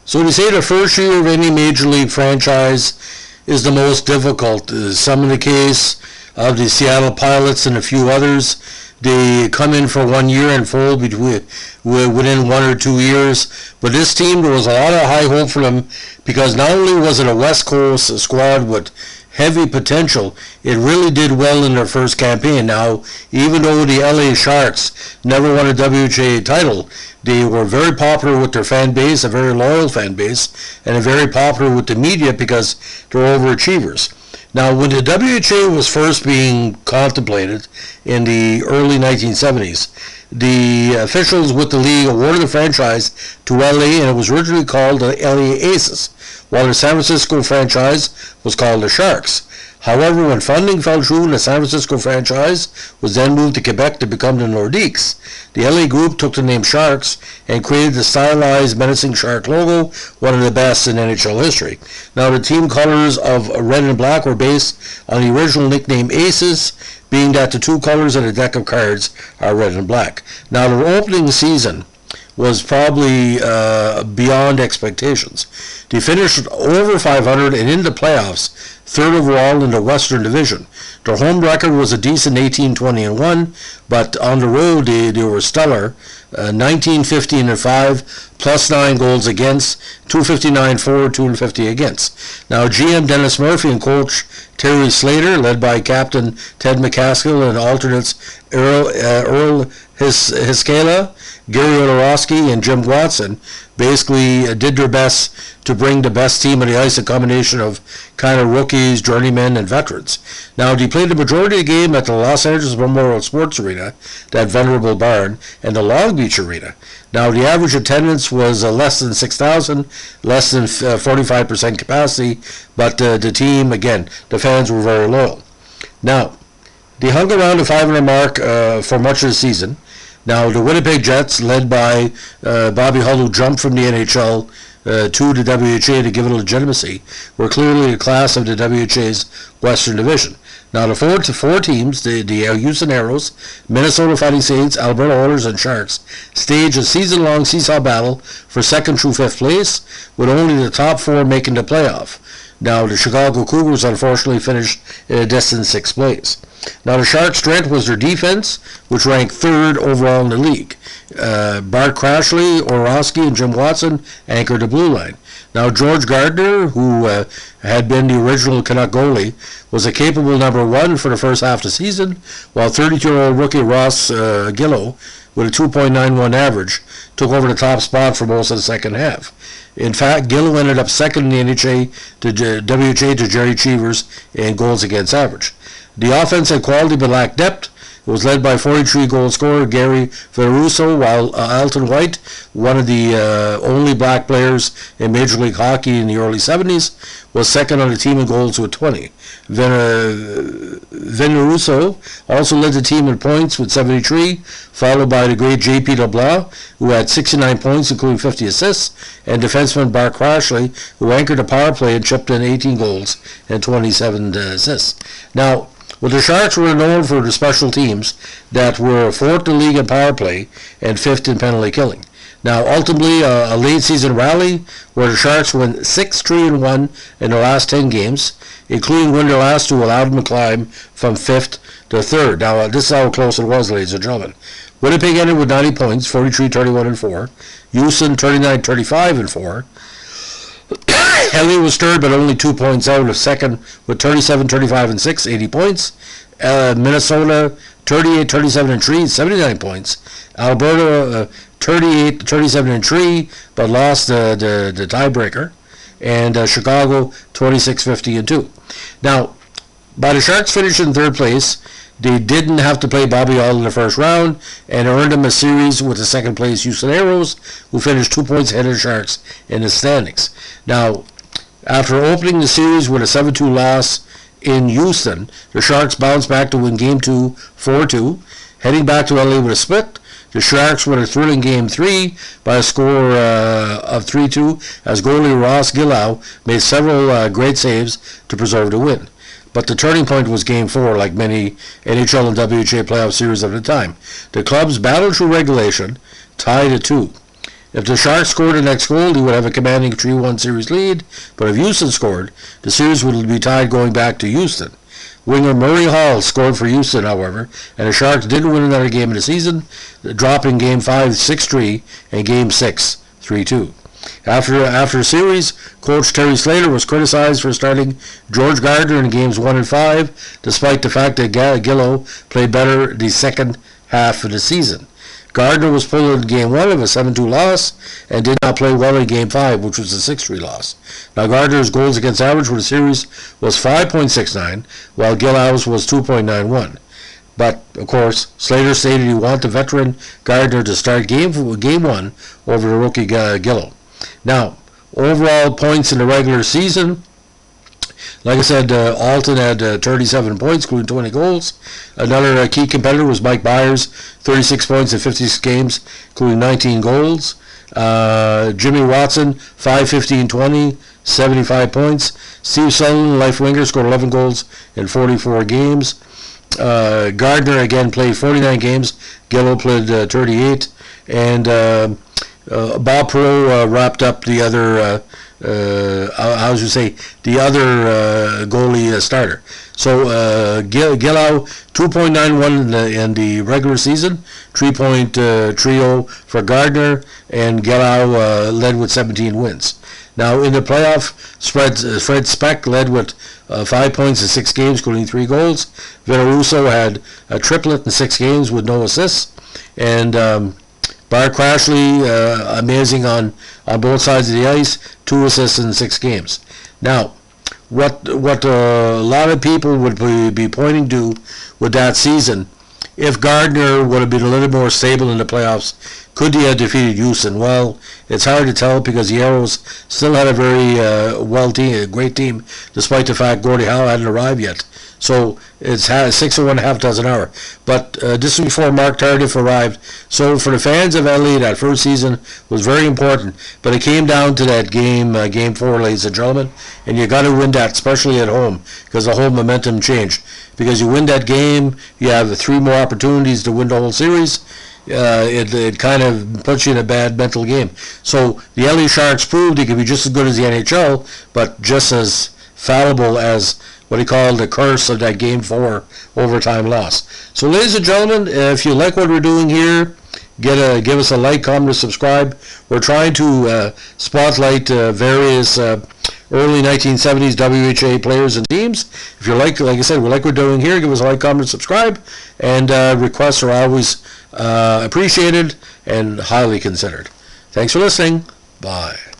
So to say the first year of any major league franchise is the most difficult. Some in the case of the Seattle Pilots and a few others, they come in for 1 year and fold within 1 or 2 years. But this team, there was a lot of high hope for them because not only was it a West Coast squad with heavy potential, it really did well in their first campaign. Now, even though the LA Sharks never won a WHA title, they were very popular with their fan base, a very loyal fan base, and very popular with the media because they're overachievers. Now, when the WHA was first being contemplated in the early 1970s, the officials with the league awarded the franchise to LA, and it was originally called the LA Aces, while the San Francisco franchise was called the Sharks. However, when funding fell through, the San Francisco franchise was then moved to Quebec to become the Nordiques. The LA group took the name Sharks and created the stylized menacing shark logo, one of the best in NHL history. Now, the team colors of red and black were based on the original nickname Aces, being that the two colors of the deck of cards are red and black. Now, their opening season was probably beyond expectations. They finished over 500 and in the playoffs, third overall in the Western Division. Their home record was a decent 18-20-1, but on the road they were stellar, 19-15-5, plus 9 goals against, 259 for, 250 against. Now, GM Dennis Murphy and coach Terry Slater, led by captain Ted McCaskill and alternates Earl Hiskala, Gary Olorowski, and Jim Watson, basically did their best to bring the best team on the ice, a combination of kind of rookies, journeymen, and veterans. Now, they played the majority of the game at the Los Angeles Memorial Sports Arena, that venerable barn, and the Long Beach Arena. Now, the average attendance was less than 6,000, less than 45% capacity, but the team, again, the fans were very loyal. Now, they hung around the 500 mark for much of the season. Now, the Winnipeg Jets, led by Bobby Hull, who jumped from the NHL to the WHA to give it legitimacy, were clearly the class of the WHA's Western Division. Now, the four teams, the Houston Aeros, Minnesota Fighting Saints, Alberta Oilers, and Sharks, staged a season-long seesaw battle for second through fifth place, with only the top four making the playoff. Now, the Chicago Cougars unfortunately finished in a distant sixth place. Now, the Sharks' strength was their defense, which ranked third overall in the league. Bart Crashley, Orowski, and Jim Watson anchored the blue line. Now, George Gardner, who had been the original Canuck goalie, was a capable number one for the first half of the season, while 32-year-old rookie Ross Gillow, with a 2.91 average, took over the top spot for most of the second half. In fact, Gillow ended up second in the WHA to Jerry Cheevers in goals against average. The offense had quality but lacked depth. It was led by 43-goal scorer Gary Veruso, while Alton White, one of the only black players in Major League Hockey in the early 70s, was second on the team in goals with 20. Veruso also led the team in points with 73, followed by the great J.P. LeBlanc, who had 69 points, including 50 assists, and defenseman Bart Crashley, who anchored the power play and chipped in 18 goals and 27 assists. Now, well, the Sharks were known for the special teams that were fourth in the league in power play and fifth in penalty killing. Now, ultimately, a late-season rally where the Sharks went 6-3-1 in their last 10 games, including winning their last two, allowed them to climb from fifth to third. Now, this is how close it was, ladies and gentlemen. Winnipeg ended with 90 points, 43-31-4. Houston, 39-35-4. LA was third, but only 2 points out of second with 37-35-6, 80 points. Minnesota, 38-37-3, 79 points. Alberta, 38-37-3, but lost the tiebreaker. And Chicago, 26-50-2. Now, by the Sharks finishing in third place, they didn't have to play Bobby Hull in the first round and earned them a series with the second place Houston Aeros, who finished 2 points ahead of the Sharks in the standings. Now, after opening the series with a 7-2 loss in Houston, the Sharks bounced back to win Game 2, 4-2. Heading back to LA with a split, the Sharks won a thrilling Game 3 by a score of 3-2 as goalie Ross Gillow made several great saves to preserve the win. But the turning point was Game 4, like many NHL and WHA playoff series of the time. The clubs battled through regulation, tied at 2. If the Sharks scored the next goal, they would have a commanding 3-1 series lead, but if Houston scored, the series would be tied going back to Houston. Winger Murray Hall scored for Houston, however, and the Sharks didn't win another game in the season, dropping Game 5 6-3 and Game 6 3-2. After the series, Coach Terry Slater was criticized for starting George Gardner in Games 1 and 5, despite the fact that Gillow played better the second half of the season. Gardner was pulled in Game 1 of a 7-2 loss and did not play well in Game 5, which was a 6-3 loss. Now, Gardner's goals against average for the series was 5.69, while Gillow's was 2.91. But, of course, Slater stated he wanted the veteran Gardner to start Game 1 over the rookie Gillow. Now, overall points in the regular season, like I said, Alton had 37 points, including 20 goals. Another key competitor was Mike Byers, 36 points in 56 games, including 19 goals. Jimmy Watson, 5-15-20, 75 points. Steve Sullivan, life winger, scored 11 goals in 44 games. Gardner, again, played 49 games. Gillow played 38. And Bob Perreault wrapped up the other the other goalie starter. So Gillow 2.91 in the regular season, 3.30 for Gardner, and Gillow led with 17 wins. Now in the playoff, Fred Speck led with 5 points in 6 games, including 3 goals. Villarusso had a triplet in 6 games with no assists, and Bart Crashley, amazing on both sides of the ice, 2 assists in 6 games. Now, what a lot of people would be pointing to with that season, if Gardner would have been a little more stable in the playoffs, could he have defeated Houston? Well, it's hard to tell because the Arrows still had a very great team, despite the fact Gordie Howe hadn't arrived yet. So it's 6 or 1/2 dozen hour. But this was before Mark Tardif arrived. So for the fans of LA, that first season was very important. But it came down to that game, Game 4, ladies and gentlemen. And you got to win that, especially at home, because the whole momentum changed. Because you win that game, you have 3 more opportunities to win the whole series. It kind of puts you in a bad mental game. So the LA Sharks proved they could be just as good as the NHL, but just as fallible as what he called the curse of that Game 4 overtime loss. So, ladies and gentlemen, if you like what we're doing here, give us a like, comment, and subscribe. We're trying to spotlight various early 1970s WHA players and teams. If you like I said, we like what we're doing here, give us a like, comment, and subscribe. And requests are always appreciated and highly considered. Thanks for listening. Bye.